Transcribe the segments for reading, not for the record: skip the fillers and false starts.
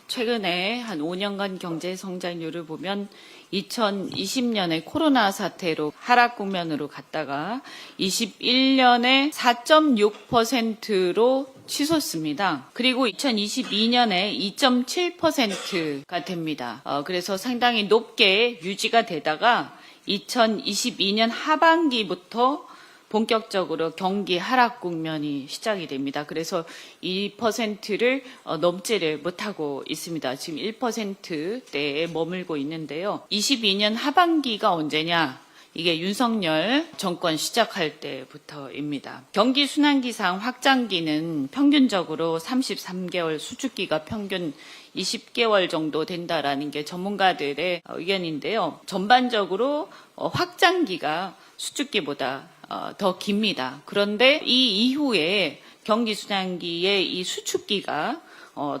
최근에 한 5년간 경제 성장률을 보면 2020년에 코로나 사태로 하락 국면으로 갔다가 21년에 4.6%로 치솟습니다. 그리고 2022년에 2.7%가 됩니다. 그래서 상당히 높게 유지가 되다가 2022년 하반기부터 본격적으로 경기 하락 국면이 시작이 됩니다. 그래서 2%를 넘지를 못하고 있습니다. 지금 1%대에 머물고 있는데요. 22년 하반기가 언제냐? 이게 윤석열 정권 시작할 때부터입니다. 경기 순환기상 확장기는 평균적으로 33개월, 수축기가 평균 20개월 정도 된다라는 게 전문가들의 의견인데요. 전반적으로 확장기가 수축기보다 더 깁니다. 그런데 이 이후에 경기 순환기의 이 수축기가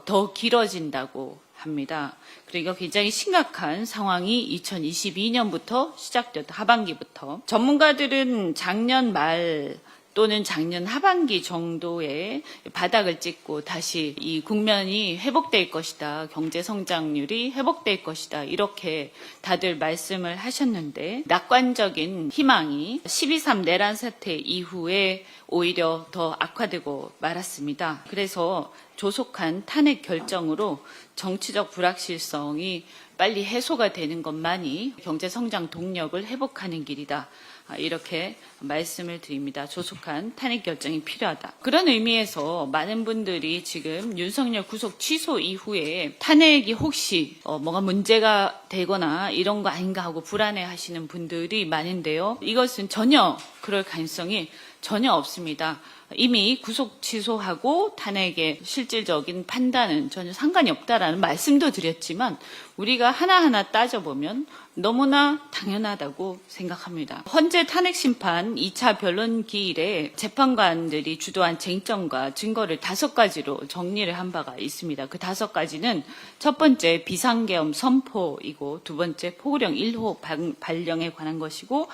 더 길어진다고 합니다. 그러니까 굉장히 심각한 상황이 2022년부터 시작됐다. 하반기부터. 전문가들은 작년 말 또는 작년 하반기 정도에 바닥을 찍고 다시 이 국면이 회복될 것이다. 경제 성장률이 회복될 것이다. 이렇게 다들 말씀을 하셨는데 낙관적인 희망이 12.3 내란 사태 이후에 오히려 더 악화되고 말았습니다. 그래서 조속한 탄핵 결정으로 정치적 불확실성이 빨리 해소가 되는 것만이 경제 성장 동력을 회복하는 길이다. 이렇게 말씀을 드립니다. 조속한 탄핵 결정이 필요하다. 그런 의미에서 많은 분들이 지금 윤석열 구속 취소 이후에 탄핵이 혹시 뭐가 문제가 되거나 이런 거 아닌가 하고 불안해하시는 분들이 많은데요. 이것은 전혀 그럴 가능성이 전혀 없습니다. 이미 구속 취소하고 탄핵의 실질적인 판단은 전혀 상관이 없다라는 말씀도 드렸지만 우리가 하나하나 따져보면 너무나 당연하다고 생각합니다. 헌재 탄핵 심판 2차 변론 기일에 재판관들이 주도한 쟁점과 증거를 5가지로 정리를 한 바가 있습니다. 그 5가지는 첫 번째 비상계엄 선포이고 두 번째 포고령 1호 발령에 관한 것이고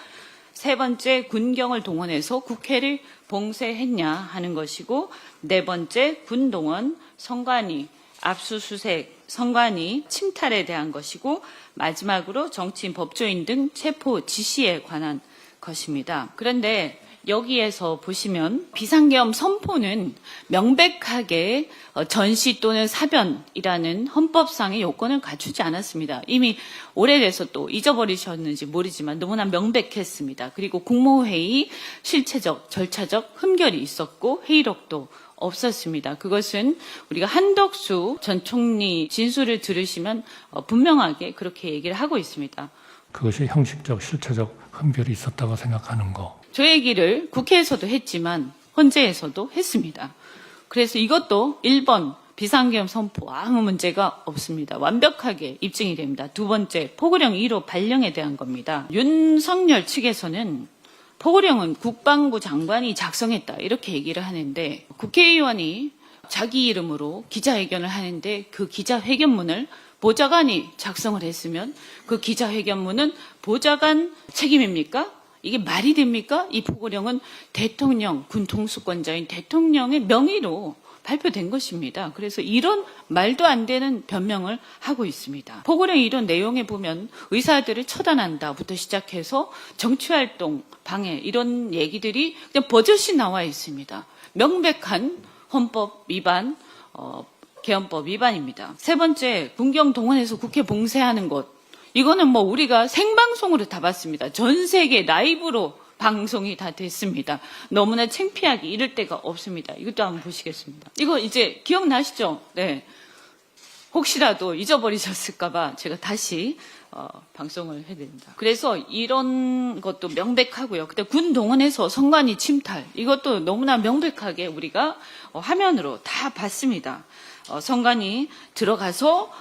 세 번째 군경을 동원해서 국회를 봉쇄했냐 하는 것이고 네 번째 군동원, 선관위, 압수수색, 선관위 침탈에 대한 것이고 마지막으로 정치인, 법조인 등 체포 지시에 관한 것입니다. 그런데 여기에서 보시면 비상계엄 선포는 명백하게 전시 또는 사변이라는 헌법상의 요건을 갖추지 않았습니다. 이미 오래돼서 또 잊어버리셨는지 모르지만 너무나 명백했습니다. 그리고 국무회의 실체적, 절차적 흠결이 있었고 회의록도 없었습니다. 그것은 우리가 한덕수 전 총리 진술을 들으시면 분명하게 그렇게 얘기를 하고 있습니다. 그것이 형식적, 실체적 흠결이 있었다고 생각하는 거. 저 얘기를 국회에서도 했지만 헌재에서도 했습니다. 그래서 이것도 1번 비상계엄 선포 아무 문제가 없습니다. 완벽하게 입증이 됩니다. 두 번째 포고령 1호 발령에 대한 겁니다. 윤석열 측에서는 포고령은 국방부 장관이 작성했다 이렇게 얘기를 하는데 국회의원이 자기 이름으로 기자회견을 하는데 그 기자회견문을 보좌관이 작성을 했으면 그 기자회견문은 보좌관 책임입니까? 이게 말이 됩니까? 이 포고령은 대통령, 군 통수권자인 대통령의 명의로 발표된 것입니다. 그래서 이런 말도 안 되는 변명을 하고 있습니다. 포고령 이런 내용에 보면 의사들을 처단한다부터 시작해서 정치활동 방해 이런 얘기들이 그냥 버젓이 나와 있습니다. 명백한 헌법 위반, 개헌법 위반입니다. 세 번째, 군경 동원해서 국회 봉쇄하는 것. 이거는 뭐 우리가 생방송으로 다 봤습니다. 전 세계 라이브로 방송이 다 됐습니다. 너무나 창피하게 이럴 데가 없습니다. 이것도 한번 보시겠습니다. 이거 이제 기억나시죠? 네. 혹시라도 잊어버리셨을까봐 제가 다시 방송을 해드립니다. 그래서 이런 것도 명백하고요. 그때 군 동원해서 선관위 침탈 이것도 너무나 명백하게 우리가 화면으로 다 봤습니다. 선관위 들어가서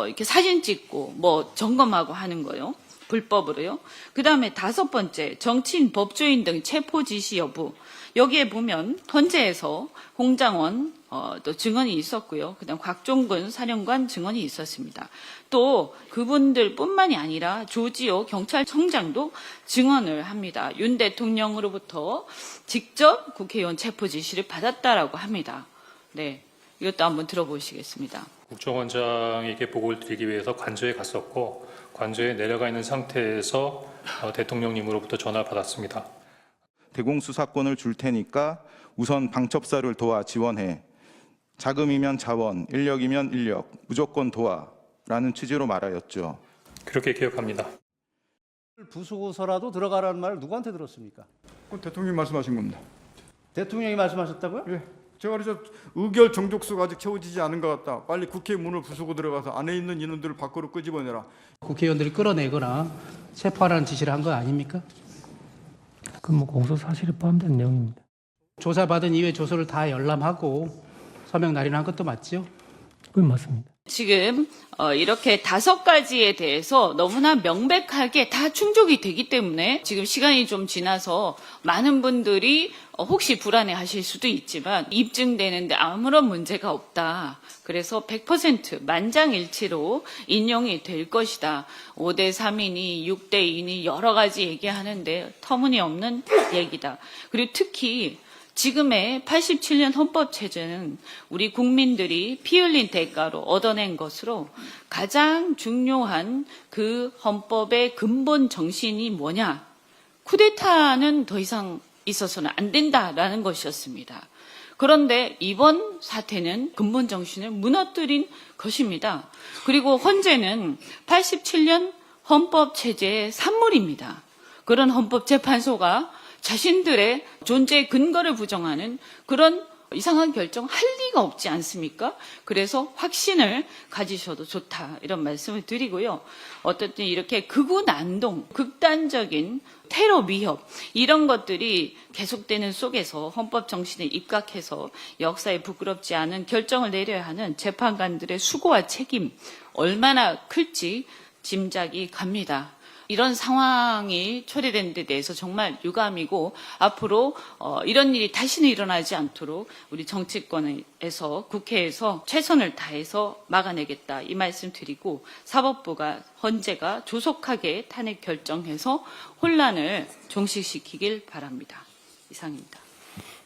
이렇게 사진 찍고 뭐 점검하고 하는 거요. 불법으로요. 그 다음에 5번째 정치인, 법조인 등 체포 지시 여부. 여기에 보면 헌재에서 홍장원 또 증언이 있었고요. 그다음 곽종근 사령관 증언이 있었습니다. 또 그분들뿐만이 아니라 조지호 경찰청장도 증언을 합니다. 윤 대통령으로부터 직접 국회의원 체포 지시를 받았다라고 합니다. 네, 이것도 한번 들어보시겠습니다. 국정원장에게 보고를 드리기 위해서 관저에 갔었고 관저에 내려가 있는 상태에서 대통령님으로부터 전화를 받았습니다. 대공수사권을 줄 테니까 우선 방첩사를 도와 지원해. 자금이면 자원, 인력이면 인력, 무조건 도와라는 취지로 말하였죠. 그렇게 기억합니다. 부수고서라도 들어가라는 말을 누구한테 들었습니까? 그건 대통령이 말씀하신 겁니다. 대통령이 말씀하셨다고요? 예. 제가 그래서 의결 정족수가 아직 채워지지 않은 것 같다. 빨리 국회 문을 부수고 들어가서 안에 있는 인원들을 밖으로 끄집어내라. 국회의원들이 끌어내거나 체포하라는 지시를 한 거 아닙니까? 그 뭐 공소 사실에 포함된 내용입니다. 조사받은 이후에 조서를 다 열람하고 서명 날인한 것도 맞죠? 그건 맞습니다. 지금 이렇게 5가지에 대해서 너무나 명백하게 다 충족이 되기 때문에 지금 시간이 좀 지나서 많은 분들이 혹시 불안해하실 수도 있지만 입증되는데 아무런 문제가 없다. 그래서 100% 만장일치로 인용이 될 것이다. 5대 3이니 6대 2니 여러 가지 얘기하는데 터무니없는 얘기다. 그리고 특히 지금의 87년 헌법체제는 우리 국민들이 피 흘린 대가로 얻어낸 것으로 가장 중요한 그 헌법의 근본 정신이 뭐냐? 쿠데타는 더 이상 있어서는 안 된다라는 것이었습니다. 그런데 이번 사태는 근본 정신을 무너뜨린 것입니다. 그리고 헌재는 87년 헌법체제의 산물입니다. 그런 헌법재판소가 자신들의 존재의 근거를 부정하는 그런 이상한 결정 할 리가 없지 않습니까? 그래서 확신을 가지셔도 좋다 이런 말씀을 드리고요. 어쨌든 이렇게 극우난동, 극단적인 테러 위협 이런 것들이 계속되는 속에서 헌법 정신에 입각해서 역사에 부끄럽지 않은 결정을 내려야 하는 재판관들의 수고와 책임 얼마나 클지 짐작이 갑니다. 이런 상황이 초래된 데 대해서 정말 유감이고 앞으로 이런 일이 다시는 일어나지 않도록 우리 정치권에서 국회에서 최선을 다해서 막아내겠다 이 말씀 드리고 사법부가 헌재가 조속하게 탄핵 결정해서 혼란을 종식시키길 바랍니다. 이상입니다.